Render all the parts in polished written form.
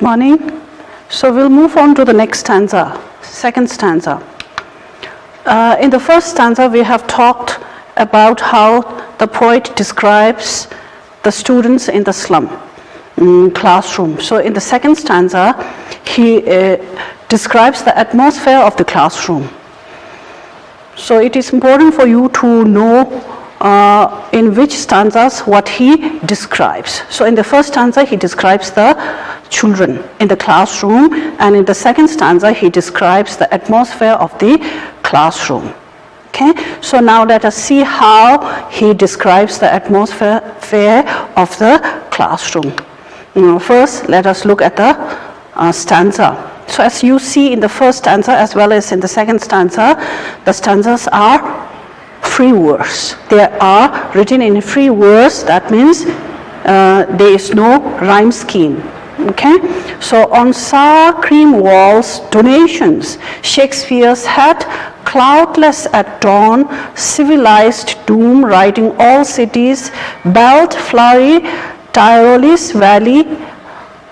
Morning. So we'll move on to the next stanza, second stanza. In the first stanza, we have talked about how the poet describes the students in the slum classroom. So in the second stanza, he describes the atmosphere of the classroom. So it is important for you to know in which stanzas what he describes. So in the first stanza, he describes the children in the classroom, and in the second stanza, he describes the atmosphere of the classroom. Okay, so now let us see how he describes the atmosphere of the classroom. First, let us look at the stanza. So as you see in the first stanza as well as in the second stanza, the stanzas are free verse. They are written in free verse. That means there is no rhyme scheme. Okay, so on sour cream walls, donations, Shakespeare's hat, cloudless at dawn, civilized doom, riding all cities, belt, flurry, Tyrolese valley,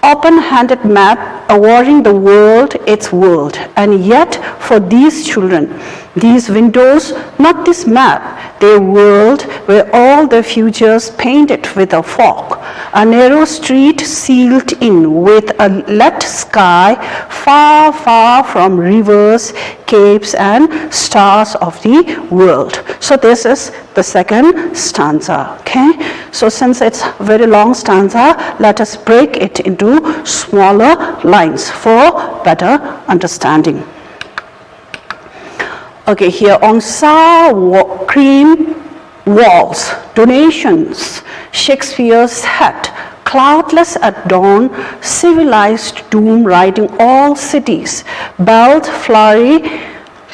open-handed map, awarding the world its world. And yet for these children, these windows, not this map, their world where all their futures painted with a fog, a narrow street sealed in with a lead sky, far, far from rivers, capes and stars of the world. So this is the second stanza. Okay, so since it's a very long stanza, let us break it into smaller lines for better understanding. Okay, here on sour cream walls, donations, Shakespeare's hat, cloudless at dawn, civilized doom, riding all cities, belt, flurry,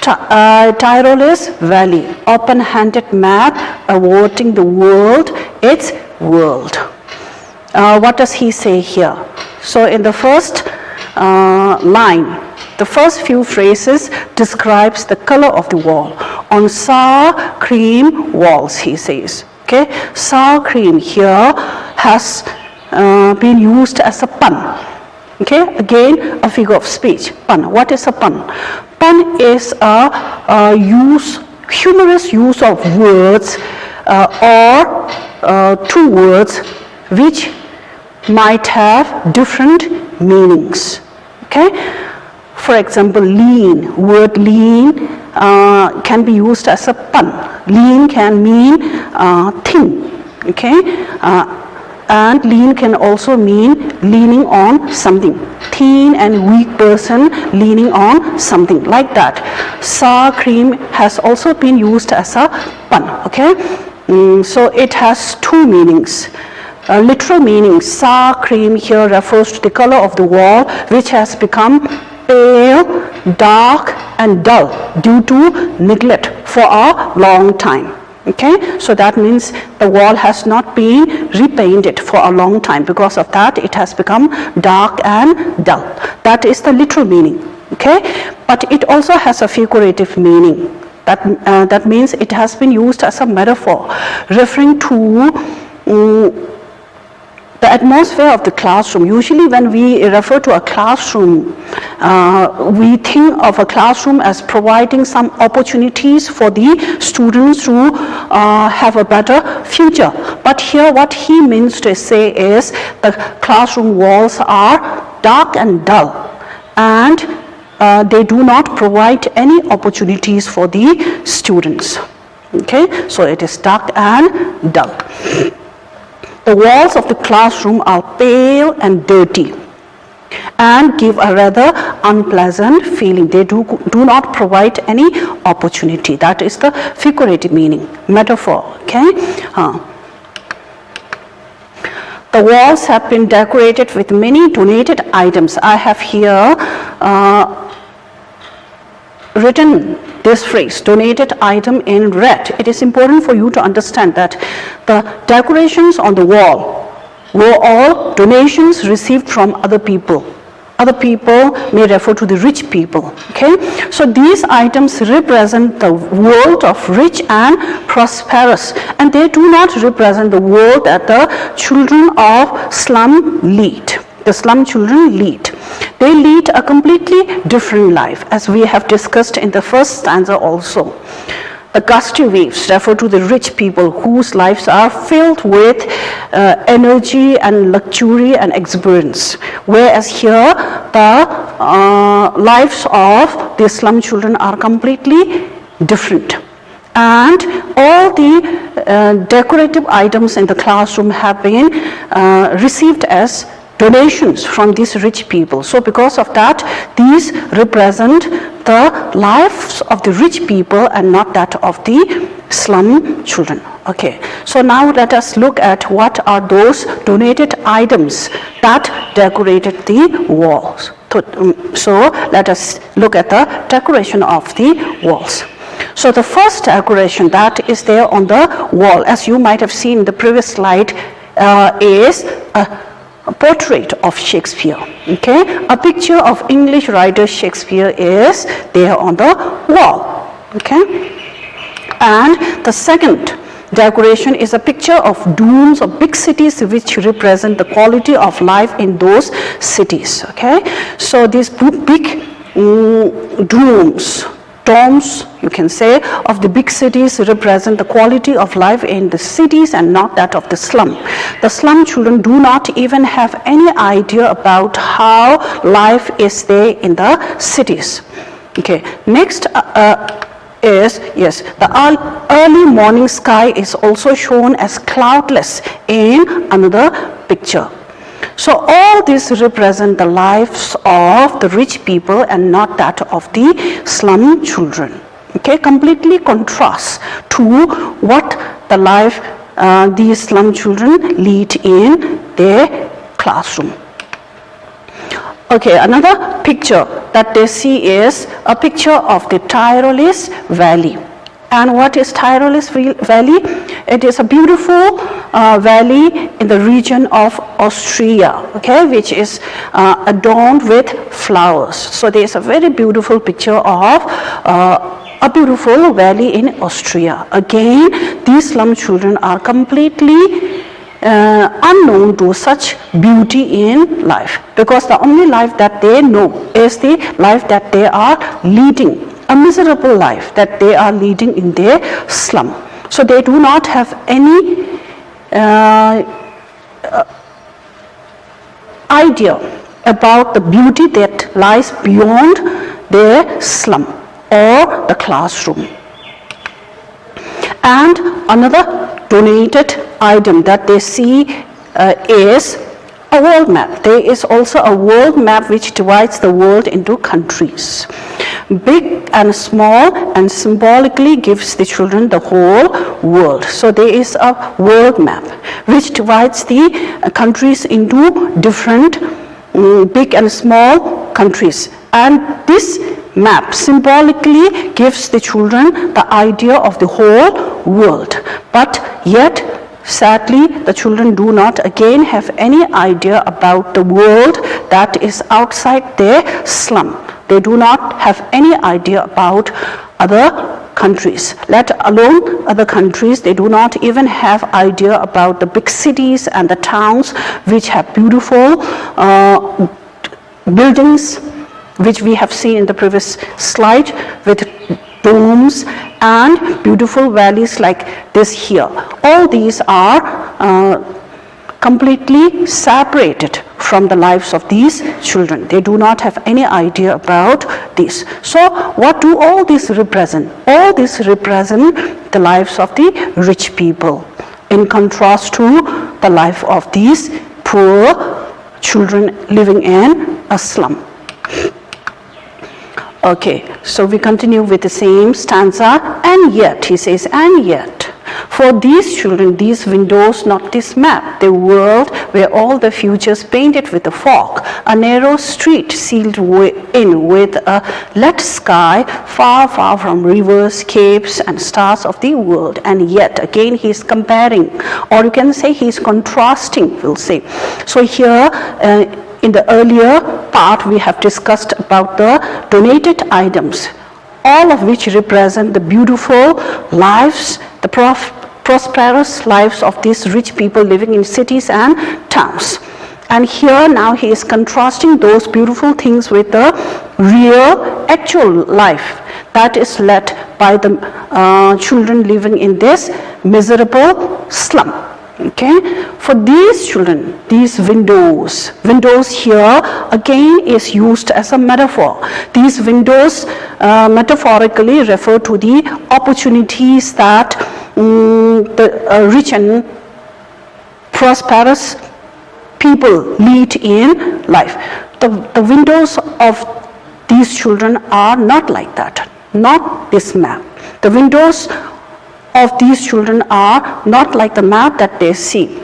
Tyrolese valley, open-handed map, awarding the world its world. What does he say here? So in the first line, the first few phrases describes the color of the wall. On sour cream walls, he says. Okay, sour cream here has been used as a pun. Okay, again a figure of speech. Pun. What is a pun? Pun is a humorous use of words or two words which might have different meanings. Okay. For example, lean. Word lean can be used as a pun. Lean can mean thin. Okay. And lean can also mean leaning on something. Thin and weak person leaning on something, like that. Sour cream has also been used as a pun. Okay, so it has two meanings. Literal meaning, sour cream here refers to the color of the wall, which has become pale, dark and dull due to neglect for a long time. Okay, so that means the wall has not been repainted for a long time. Because of that, it has become dark and dull. That is the literal meaning. Okay, but it also has a figurative meaning. That means it has been used as a metaphor, referring to the atmosphere of the classroom. Usually when we refer to a classroom, we think of a classroom as providing some opportunities for the students to have a better future. But here what he means to say is the classroom walls are dark and dull, and they do not provide any opportunities for the students. Okay, so it is dark and dull. The walls of the classroom are pale and dirty and give a rather unpleasant feeling. They do not provide any opportunity. That is the figurative meaning, metaphor. Okay. The walls have been decorated with many donated items. I have here written this phrase, donated item, in red. It is important for you to understand that the decorations on the wall were all donations received from other people. Other people may refer to the rich people. Okay, so these items represent the world of rich and prosperous, and they do not represent the world that the children of slum lead. the slum children lead. They lead a completely different life, as we have discussed in the first stanza also. The gusty waves refer to the rich people whose lives are filled with energy and luxury and exuberance, whereas here the lives of the slum children are completely different. And all the decorative items in the classroom have been received as donations from these rich people. So because of that, these represent the lives of the rich people and not that of the slum children. Okay, so now let us look at what are those donated items that decorated the walls. So let us look at the decoration of the walls. So the first decoration that is there on the wall, as you might have seen in the previous slide, is a portrait of Shakespeare. Okay, a picture of English writer Shakespeare is there on the wall. Okay, and the second decoration is a picture of domes of big cities which represent the quality of life in those cities. Okay, so these big domes, you can say, of the big cities represent the quality of life in the cities and not that of the slum. The slum children do not even have any idea about how life is there in the cities. Okay, next is, yes, the early morning sky is also shown as cloudless in another picture. So all these represent the lives of the rich people and not that of the slum children. Okay, completely contrasts to what the life these slum children lead in their classroom. Okay, another picture that they see is a picture of the Tyrolese Valley. And what is Tyrolese Valley? It is a beautiful valley in the region of Austria, okay, which is adorned with flowers. So there is a very beautiful picture of a beautiful valley in Austria. Again, these slum children are completely unknown to such beauty in life, because the only life that they know is the life that they are leading, a miserable life that they are leading in their slum. So they do not have any idea about the beauty that lies beyond their slum or the classroom. And another donated item that they see is a world map. There is also a world map which divides the world into countries. Big and small, and symbolically gives the children the whole world. So there is a world map which divides the countries into different big and small countries. And this map symbolically gives the children the idea of the whole world. But yet, sadly, the children do not again have any idea about the world that is outside their slum. They do not have any idea about other countries, let alone other countries. They do not even have idea about the big cities and the towns which have beautiful buildings, which we have seen in the previous slide, with domes and beautiful valleys like this here. All these are completely separated from the lives of these children. They do not have any idea about this. So what do all these represent? All these represent the lives of the rich people, in contrast to the life of these poor children living in a slum. Okay, so we continue with the same stanza. And yet, he says, and yet, for these children, these windows, not this map, the world where all the futures painted with a fog, a narrow street sealed in with a lead sky, far, far from rivers, capes, and stars of the world. And yet, again, he is comparing, or you can say he is contrasting, we'll say. So here, in the earlier part, we have discussed about the donated items, all of which represent the beautiful lives, the prosperous lives of these rich people living in cities and towns. And here now he is contrasting those beautiful things with the real, actual life that is led by the children living in this miserable slum. Okay, for these children, these windows here again is used as a metaphor. These windows metaphorically refer to the opportunities that the rich and prosperous people lead in life. The windows of these children are not like that, not this map. The windows of these children are not like the map that they see.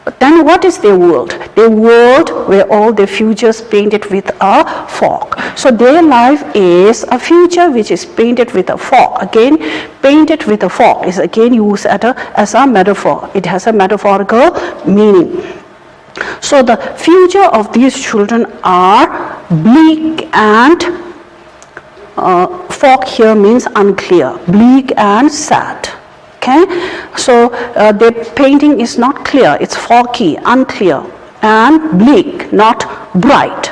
But then what is their world? Their world where all their futures painted with a fog. So their life is a future which is painted with a fog. Again, painted with a fog is again used as a metaphor. It has a metaphorical meaning. So the future of these children are bleak and fog here means unclear, bleak and sad. Okay, so their painting is not clear, it's foggy, unclear, and bleak, not bright.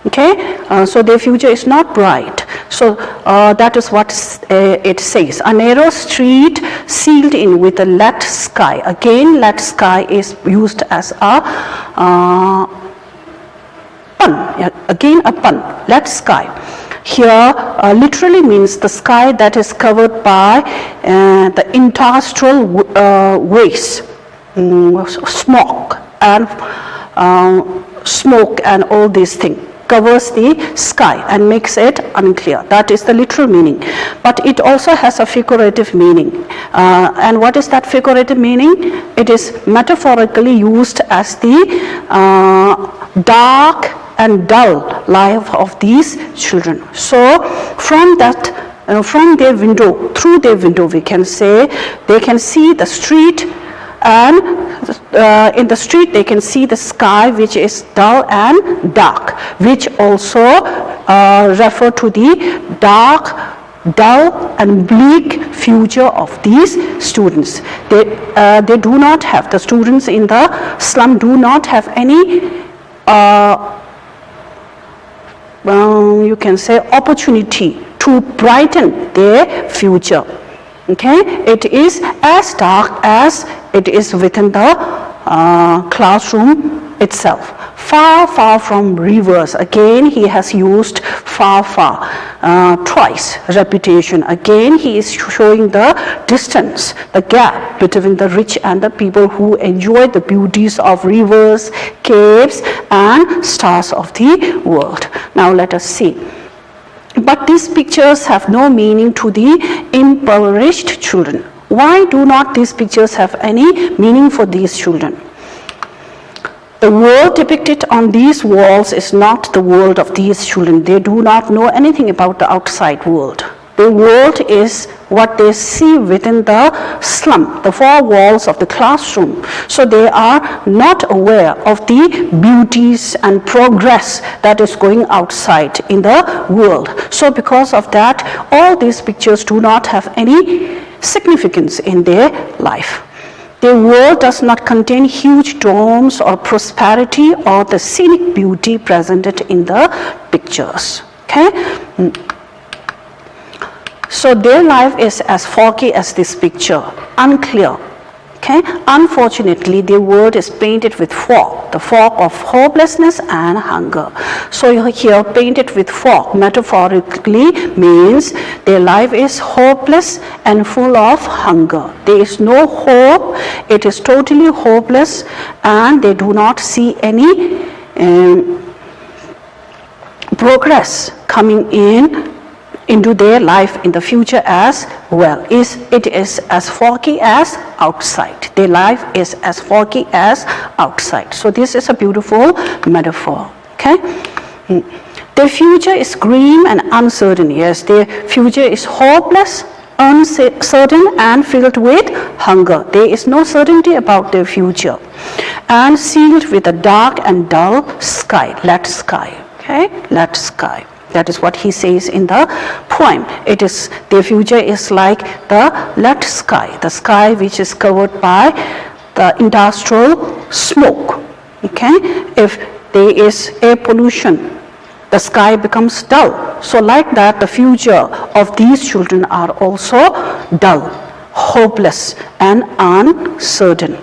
Okay, so their future is not bright. So that is what it says. A narrow street sealed in with a lead sky. Again, lead sky is used as a pun. Again, a pun. Lead sky. Here literally means the sky that is covered by the industrial waste, smoke and all these things covers the sky and makes it unclear. That is the literal meaning. But it also has a figurative meaning. And what is that figurative meaning? It is metaphorically used as the dark and dull life of these children. So from that, from their window, through their window, we can say they can see the street, and in the street they can see the sky which is dull and dark, which also refer to the dark, dull and bleak future of these students. They do not have, the students in the slum do not have any you can say opportunity to brighten their future. Okay, it is as dark as it is within the classroom itself. Far, far from rivers. Again, he has used far, far twice. Reputation. Again, he is showing the distance, the gap between the rich and the people who enjoy the beauties of rivers, caves, and stars of the world. Now, let us see. But these pictures have no meaning to the impoverished children. Why do not these pictures have any meaning for these children? The world depicted on these walls is not the world of these children. They do not know anything about the outside world. The world is what they see within the slum, the four walls of the classroom. So they are not aware of the beauties and progress that is going outside in the world. So because of that, all these pictures do not have any significance in their life. Their world does not contain huge domes or prosperity or the scenic beauty presented in the pictures. Okay? So their life is as foggy as this picture, unclear. Okay? Unfortunately, their world is painted with fog, the fog of hopelessness and hunger. So here, painted with fog, metaphorically means their life is hopeless and full of hunger. There is no hope, it is totally hopeless, and they do not see any progress coming into their life in the future as well. It is as foggy as outside. Their life is as foggy as outside. So this is a beautiful metaphor. Okay? Their future is grim and uncertain. Yes, their future is hopeless, uncertain, and filled with hunger. There is no certainty about their future, and sealed with a dark and dull sky, lead sky. Okay, lead sky. That is what he says in the poem. It is, their future is like the lead sky, the sky which is covered by the industrial smoke. Okay? If there is air pollution, the sky becomes dull. So like that, the future of these children are also dull, hopeless and uncertain,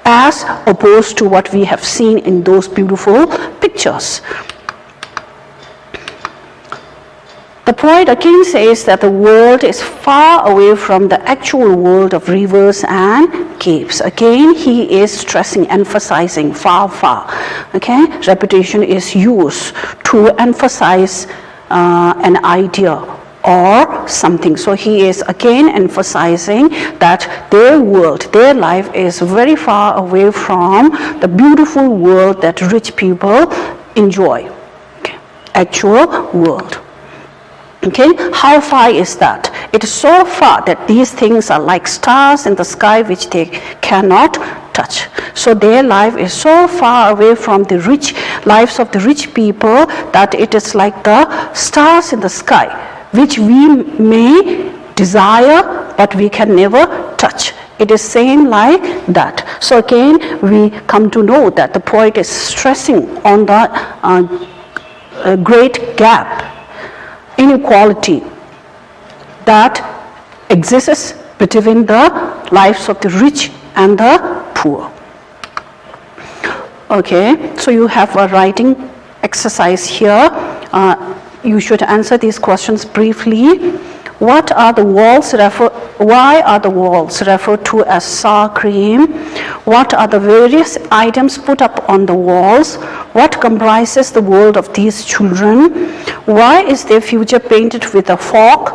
as opposed to what we have seen in those beautiful pictures. The poet again says that the world is far away from the actual world of rivers and caves. Again, he is stressing, emphasizing far, far. Okay, repetition is used to emphasize an idea or something. So he is again emphasizing that their world, their life is very far away from the beautiful world that rich people enjoy. Okay. Actual world. Okay, how far is that? It is so far that these things are like stars in the sky which they cannot touch. So their life is so far away from the rich lives of the rich people that it is like the stars in the sky which we may desire but we can never touch. It is same like that. So again we come to know that the poet is stressing on the great gap, inequality that exists between the lives of the rich and the poor. Okay, so you have a writing exercise here. You should answer these questions briefly. What are the walls why are the walls referred to as sour cream? What are the various items put up on the walls? What comprises the world of these children? Why is their future painted with a fork?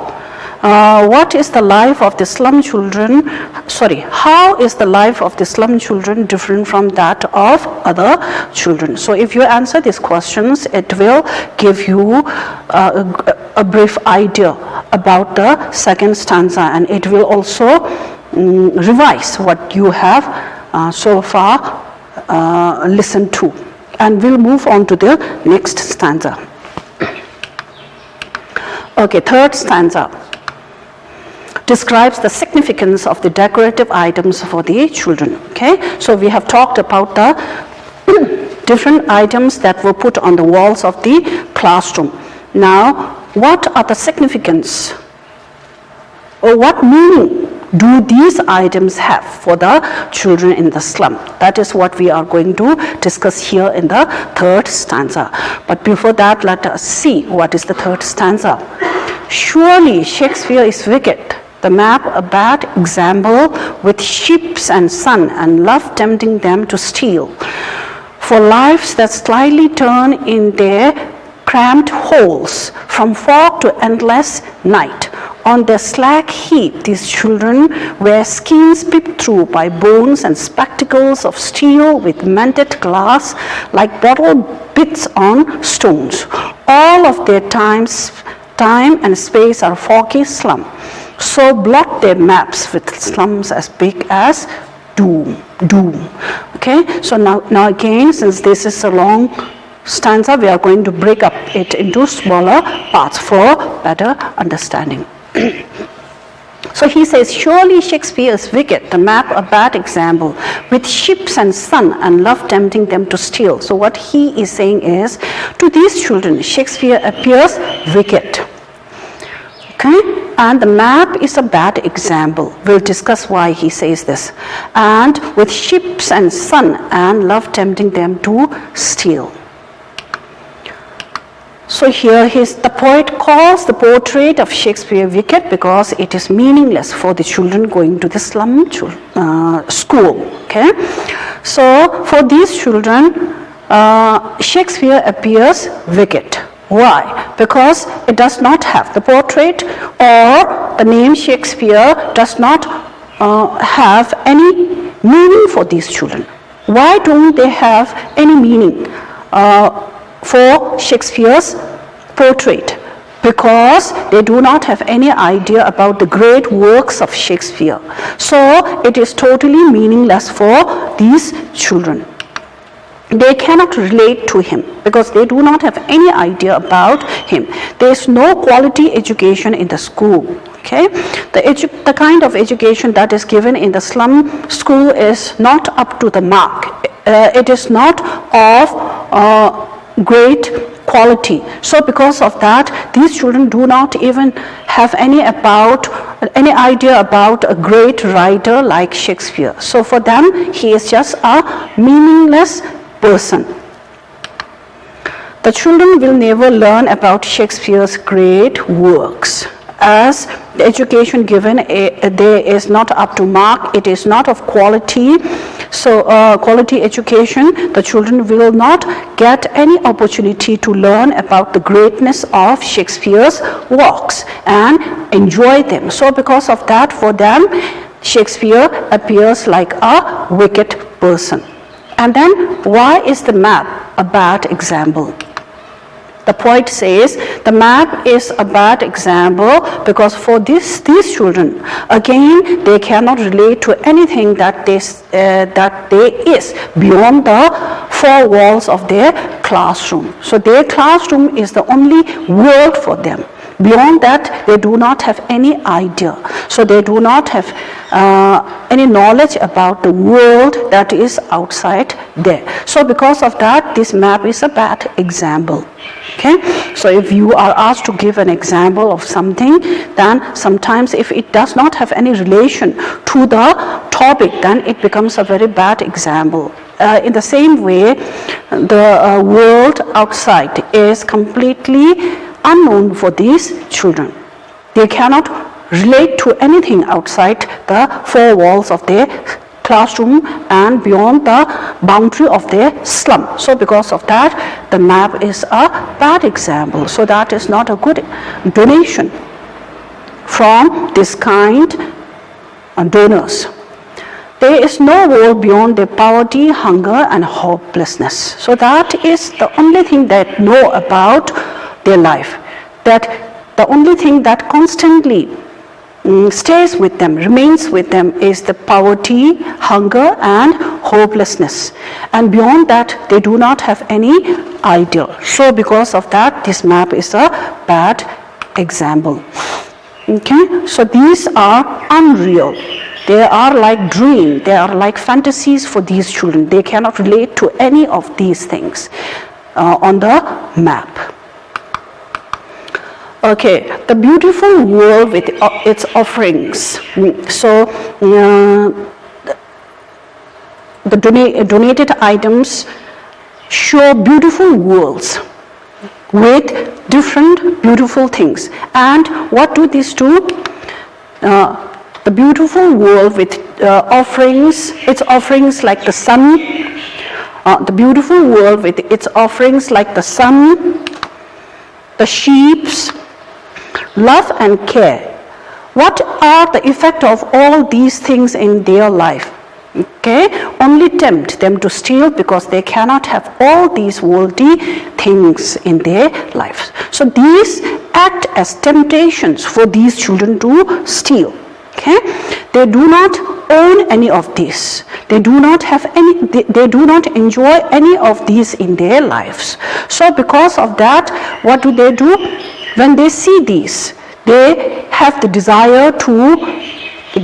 What is the life of the slum children? How is the life of the slum children different from that of other children? So if you answer these questions, it will give you a brief idea about the second stanza, and it will also revise what you have so far listened to. And we'll move on to the next stanza. Okay, third stanza describes the significance of the decorative items for the children. Okay, so we have talked about the different items that were put on the walls of the classroom. Now, what are the significance, or what meaning do these items have for the children in the slum? That is what we are going to discuss here in the third stanza. But before that, let us see what is the third stanza. Surely Shakespeare is wicked, the map a bad example, with ships and sun and love tempting them to steal. For lives that slyly turn in their cramped holes, from fog to endless night. On their slack heap, these children wear skins pipped through by bones and spectacles of steel with mended glass, like bottle bits on stones. All of their time and space are foggy slum. So blot their maps with slums as big as doom. Okay, so now again, since this is a long stanza, we are going to break up it into smaller parts for better understanding. So he says, surely Shakespeare is wicked, the map a bad example, with ships and sun and love tempting them to steal. So what he is saying is, to these children, Shakespeare appears wicked. Okay, and the map is a bad example. We'll discuss why he says this. And with ships and sun and love tempting them to steal. So here the poet calls the portrait of Shakespeare wicked because it is meaningless for the children going to the slum school. Okay, so for these children, Shakespeare appears wicked. Why? Because it does not have the portrait, or the name Shakespeare does not have any meaning for these children. Why don't they have any meaning for Shakespeare's portrait? Because they do not have any idea about the great works of Shakespeare. So it is totally meaningless for these children. They cannot relate to him because they do not have any idea about him. There is no quality education in the school. Okay, the kind of education that is given in the slum school is not up to the mark. it is not of great quality. So because of that, these children do not even have any idea about a great writer like Shakespeare. So for them, he is just a meaningless person. The children will never learn about Shakespeare's great works, as the education given there is not up to mark, it is not of quality. So quality education, the children will not get any opportunity to learn about the greatness of Shakespeare's works and enjoy them. So because of that, for them, Shakespeare appears like a wicked person. And then, why is the map a bad example? The poet says the map is a bad example because for these children, again, they cannot relate to anything that they is beyond the four walls of their classroom. So their classroom is the only world for them. Beyond that, they do not have any idea. So they do not have any knowledge about the world that is outside there. So because of that, this map is a bad example. Okay, so if you are asked to give an example of something, then sometimes if it does not have any relation to the topic, then it becomes a very bad example. In the same way, the world outside is completely unknown for these children. They cannot relate to anything outside the four walls of their classroom and beyond the boundary of their slum. So because of that, the map is a bad example. So that is not a good donation from this kind of donors. There is no world beyond their poverty, hunger, and hopelessness. So that is the only thing that know about their life. That the only thing that constantly stays with them, remains with them, is the poverty, hunger, and hopelessness. And beyond that, they do not have any idea. So because of that, this map is a bad example. Okay, so these are unreal. They are like dreams, they are like fantasies for these children. They cannot relate to any of these things on the map. Okay, the beautiful world with its offerings. So the donated items show beautiful worlds with different beautiful things. And what do these do? The beautiful world with offerings, its offerings like the sun. The beautiful world with its offerings like the sun, the sheeps, love and care. What are the effect of all these things in their life? Okay, only tempt them to steal because they cannot have all these worldly things in their lives. So these act as temptations for these children to steal. Okay, they do not own any of these. They do not have any. They do not enjoy any of these in their lives. So because of that, what do? When they see these, they have the desire to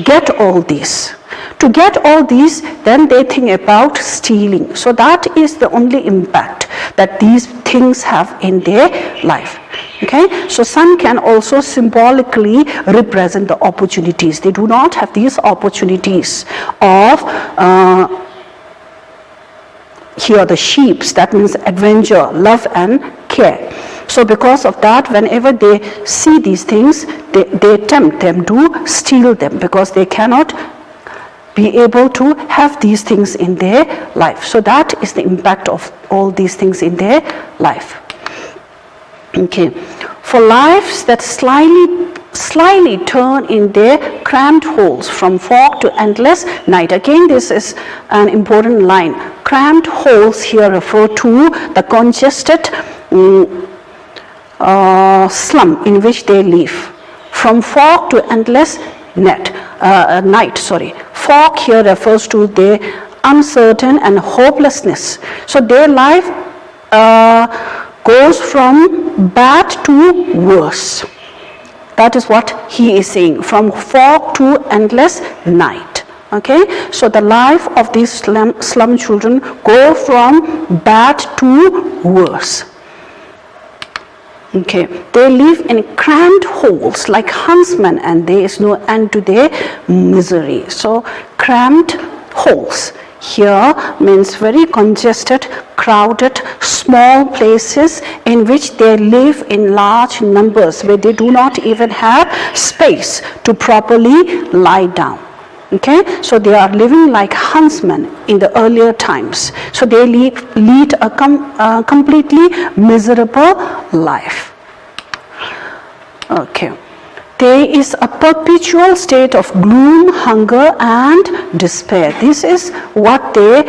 get all these. To get all these, then they think about stealing. So that is the only impact that these things have in their life. Okay, so sun can also symbolically represent the opportunities. They do not have these opportunities of here the sheeps, that means adventure, love and care. So because of that, whenever they see these things, they tempt them to steal them because they cannot be able to have these things in their life. So that is the impact of all these things in their life. Okay, for lives that slyly turn in their cramped holes from fog to endless night. Again, this is an important line. Cramped holes here refer to the congested slum in which they live. From fog to endless night. Fog here refers to their uncertain and hopelessness. So their life goes from bad to worse. That is what he is saying, from fog to endless night. Okay, so the life of these slum children go from bad to worse. Okay, they live in cramped holes like huntsmen, and there is no end to their misery. So cramped holes here means very congested, crowded, small places in which they live in large numbers, where they do not even have space to properly lie down. Okay, so they are living like huntsmen in the earlier times. So they lead a completely miserable life. Okay, there is a perpetual state of gloom, hunger, and despair. This is what they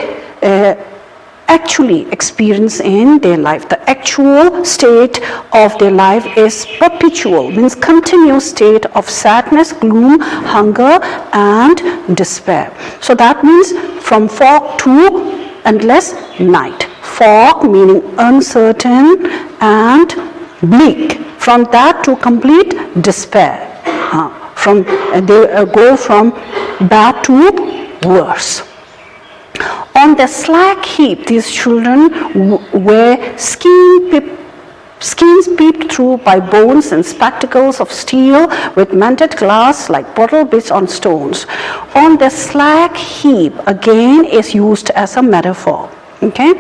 actually experience in their life. The actual state of their life is perpetual, means continuous state of sadness, gloom, hunger, and despair. So that means from fog to endless night. Fog meaning uncertain and bleak. From that to complete despair. They go from bad to worse. On the slag heap, these children wear skins peeped through by bones and spectacles of steel with mended glass like bottle bits on stones. On the slag heap again is used as a metaphor. Okay,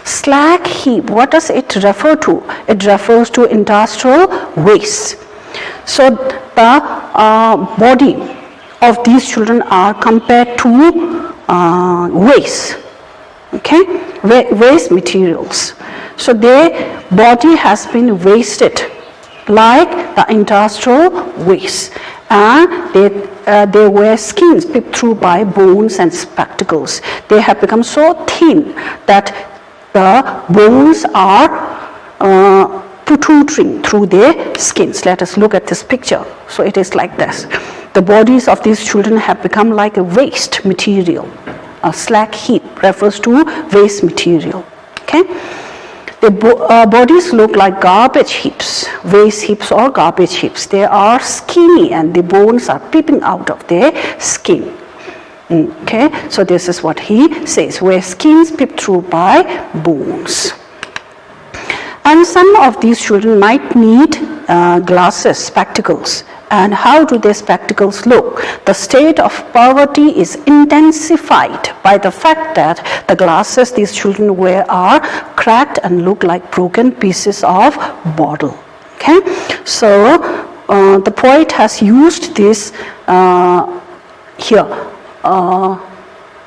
slag heap, what does it refer to? It refers to industrial waste. So the body of these children are compared to waste. Okay, waste materials. So their body has been wasted like the industrial waste, and they wear skins picked through by bones and spectacles. They have become so thin that the bones are protruding through their skins. Let us look at this picture. So it is like this. The bodies of these children have become like a waste material. A slag heap refers to waste material. Okay, the bodies look like garbage heaps, waste heaps or garbage heaps. They are skinny and the bones are peeping out of their skin. Okay, so this is what he says, where skins peep through by bones. And some of these children might need glasses, spectacles. And how do their spectacles look? The state of poverty is intensified by the fact that the glasses these children wear are cracked and look like broken pieces of bottle. Okay, so the poet has used this here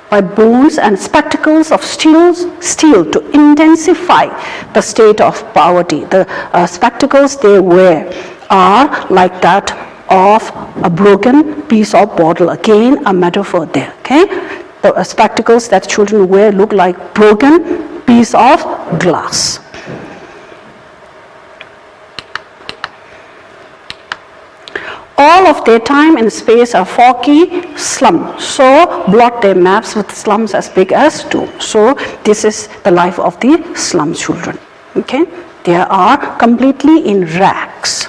by bones and spectacles of steel to intensify the state of poverty. The spectacles they wear are like that of a broken piece of bottle. Again, a metaphor there. Okay, the spectacles that children wear look like broken piece of glass. All of their time and space are foggy slum. So blot their maps with slums as big as 2. So this is the life of the slum children. Okay, they are completely in rags.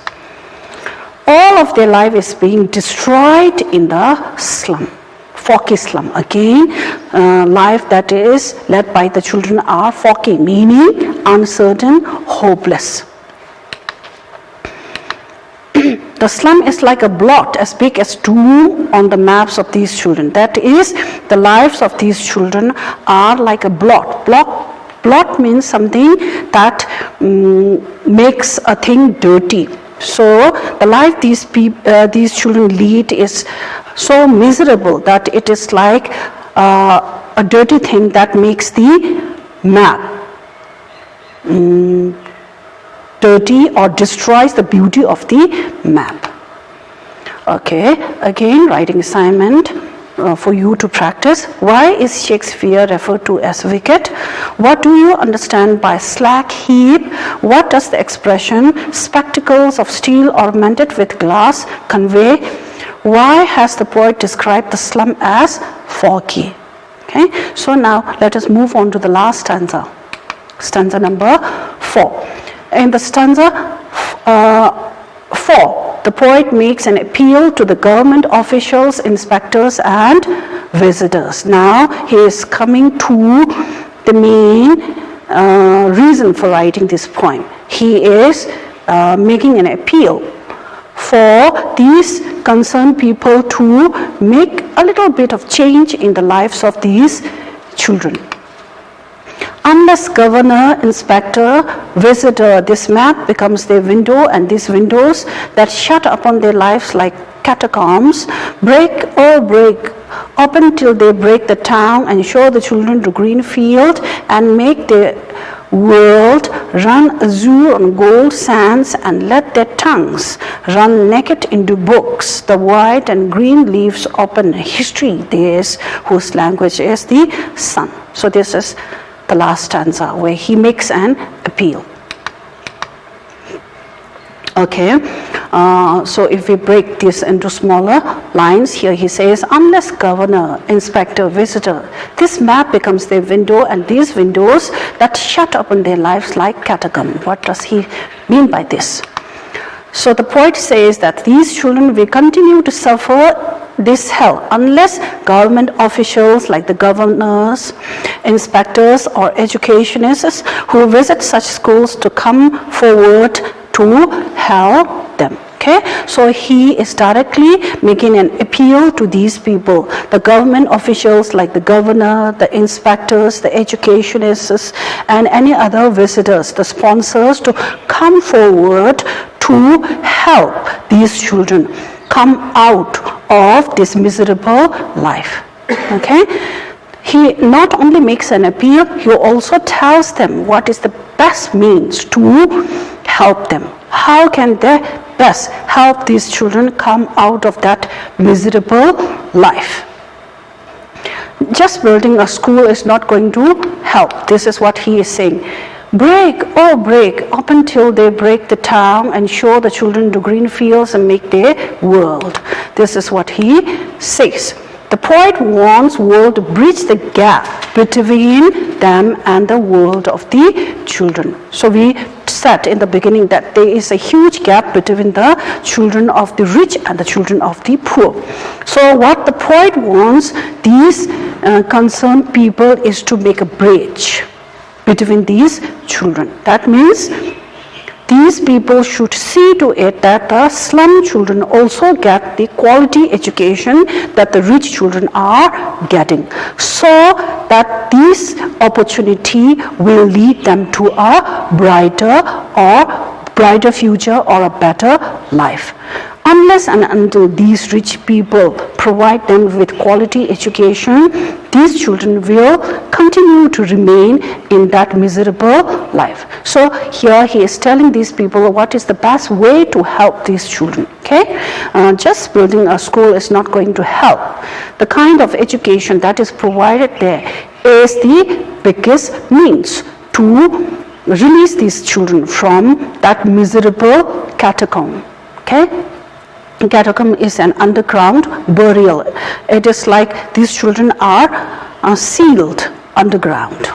All of their life is being destroyed in the slum, foggy slum. Again, life that is led by the children are foggy, meaning uncertain, hopeless. The slum is like a blot as big as 2 on the maps of these children. That is, the lives of these children are like a blot. Blot means something that makes a thing dirty. So the life these children lead is so miserable that it is like a dirty thing that makes the map dirty or destroys the beauty of the map. Okay, again writing assignment for you to practice. Why is Shakespeare referred to as wicked? What do you understand by slag heap? What does the expression spectacles of steel ornamented with glass convey? Why has the poet described the slum as foggy? Okay, so now let us move on to the last stanza, stanza number 4. In the stanza 4, the poet makes an appeal to the government officials, inspectors and visitors. Now he is coming to the main reason for writing this poem. He is making an appeal for these concerned people to make a little bit of change in the lives of these children. Unless governor, inspector, visitor, this map becomes their window, and these windows that shut upon their lives like catacombs, break open till they break the town and show the children to green field and make their world run azure on gold sands and let their tongues run naked into books. The white and green leaves open history theirs whose language is the sun. So this is the last stanza where he makes an appeal. Okay, so if we break this into smaller lines, here he says, unless governor, inspector, visitor, this map becomes their window, and these windows that shut upon their lives like catacomb. What does he mean by this? So the poet says that these children will continue to suffer this hell unless government officials like the governors, inspectors, or educationists who visit such schools to come forward to help them. Okay, so he is directly making an appeal to these people, the government officials like the governor, the inspectors, the educationists, and any other visitors, the sponsors, to come forward to help these children come out of this miserable life. Okay, he not only makes an appeal, he also tells them what is the best means to help them. How can they best help these children come out of that miserable life? Just building a school is not going to help. This is what he is saying. Break, oh break, up until they break the town and show the children to green fields and make their world. This is what he says. The poet wants world to bridge the gap between them and the world of the children. So we said in the beginning that there is a huge gap between the children of the rich and the children of the poor. So what the poet wants these concerned people is to make a bridge between these children. That means these people should see to it that the slum children also get the quality education that the rich children are getting, so that this opportunity will lead them to a brighter future or a better life. Unless and until these rich people provide them with quality education, these children will continue to remain in that miserable life. So here he is telling these people what is the best way to help these children. Okay, just building a school is not going to help. The kind of education that is provided there is the biggest means to release these children from that miserable catacomb. Okay. Catacomb is an underground burial. It is like these children are sealed underground.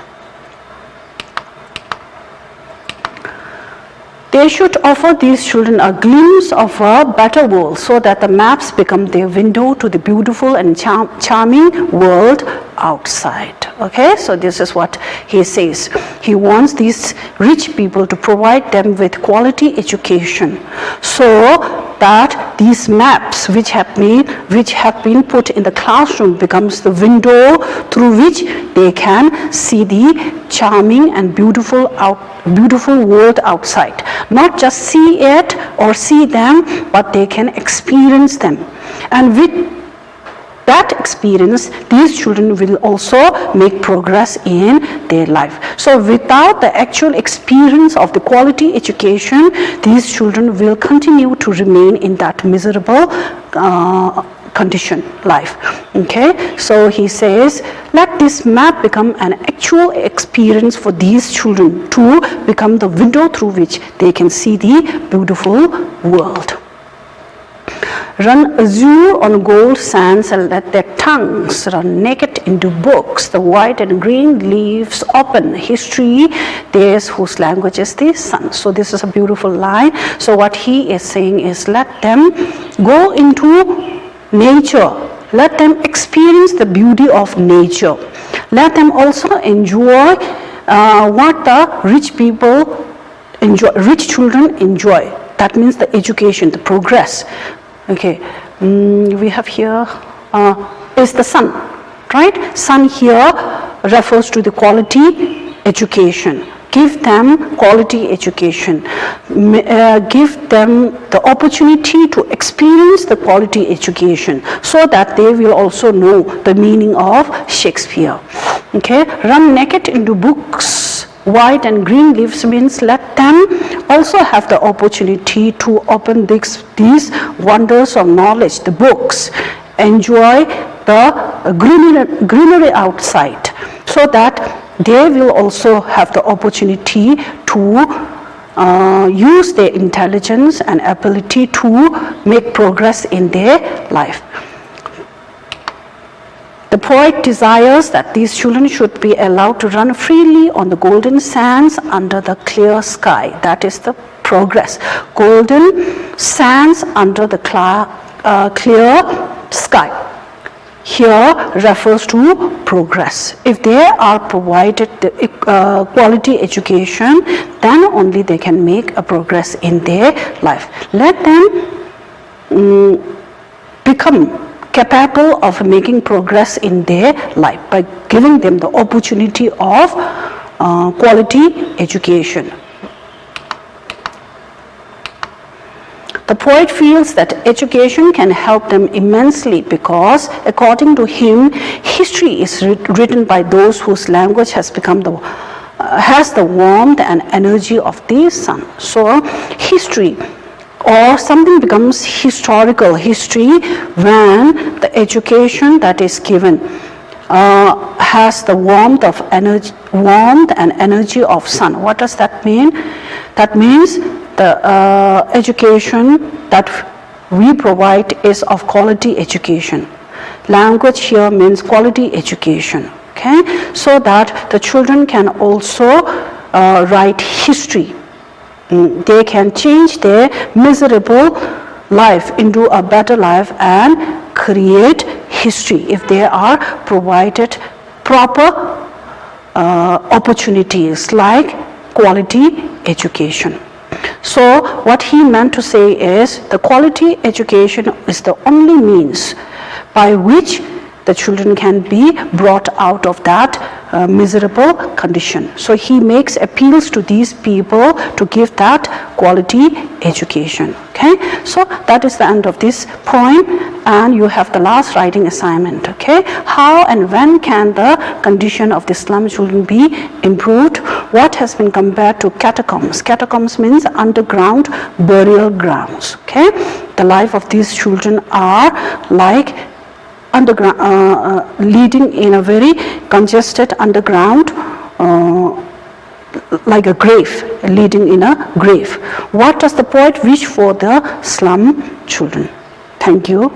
They should offer these children a glimpse of a better world, so that the maps become their window to the beautiful and charming world outside. Okay, so this is what he says. He wants these rich people to provide them with quality education, so that these maps which have been put in the classroom becomes the window through which they can see the charming and beautiful world outside. Not just see it or see them, but they can experience them. And with that experience, these children will also make progress in their life. So without the actual experience of the quality education, these children will continue to remain in that miserable condition life. Okay, so he says, let this map become an actual experience for these children to become the window through which they can see the beautiful world. Run azure on gold sands and let their tongues run naked into books. The white and green leaves open history theirs whose language is the sun. So this is a beautiful line. So what he is saying is, let them go into nature, Let them experience the beauty of nature. Let them also enjoy what the rich people enjoy, rich children enjoy. That means the education, the progress. Okay, we have here is the sun, right? Sun here refers to the quality education. Give them quality education. Give them the opportunity to experience the quality education so that they will also know the meaning of Shakespeare. Okay, run naked into books. White and green leaves means let them also have the opportunity to open these wonders of knowledge, the books. Enjoy the greenery outside so that they will also have the opportunity to use their intelligence and ability to make progress in their life. The poet desires that these children should be allowed to run freely on the golden sands under the clear sky. That is the progress. Golden sands under the clear sky. Here refers to progress. If they are provided the quality education, then only they can make a progress in their life. Let them become capable of making progress in their life by giving them the opportunity of quality education. The poet feels that education can help them immensely because, according to him, history is written by those whose language has the warmth and energy of the sun. So, history or something becomes historical history when the education that is given has the warmth and energy of sun. What does that mean? That means the education that we provide is of quality education. Language here means quality education. Okay, so that the children can also write history. They can change their miserable life into a better life and create history if they are provided proper opportunities like quality education. So what he meant to say is the quality education is the only means by which the children can be brought out of that miserable condition. So he makes appeals to these people to give that quality education. Okay, so that is the end of this poem, and you have the last writing assignment. Okay, how and when can the condition of the slum children be improved? What has been compared to catacombs? Catacombs means underground burial grounds. Okay, the life of these children are like underground, leading in a very congested underground, like a grave, leading in a grave. What does the poet wish for the slum children? Thank you.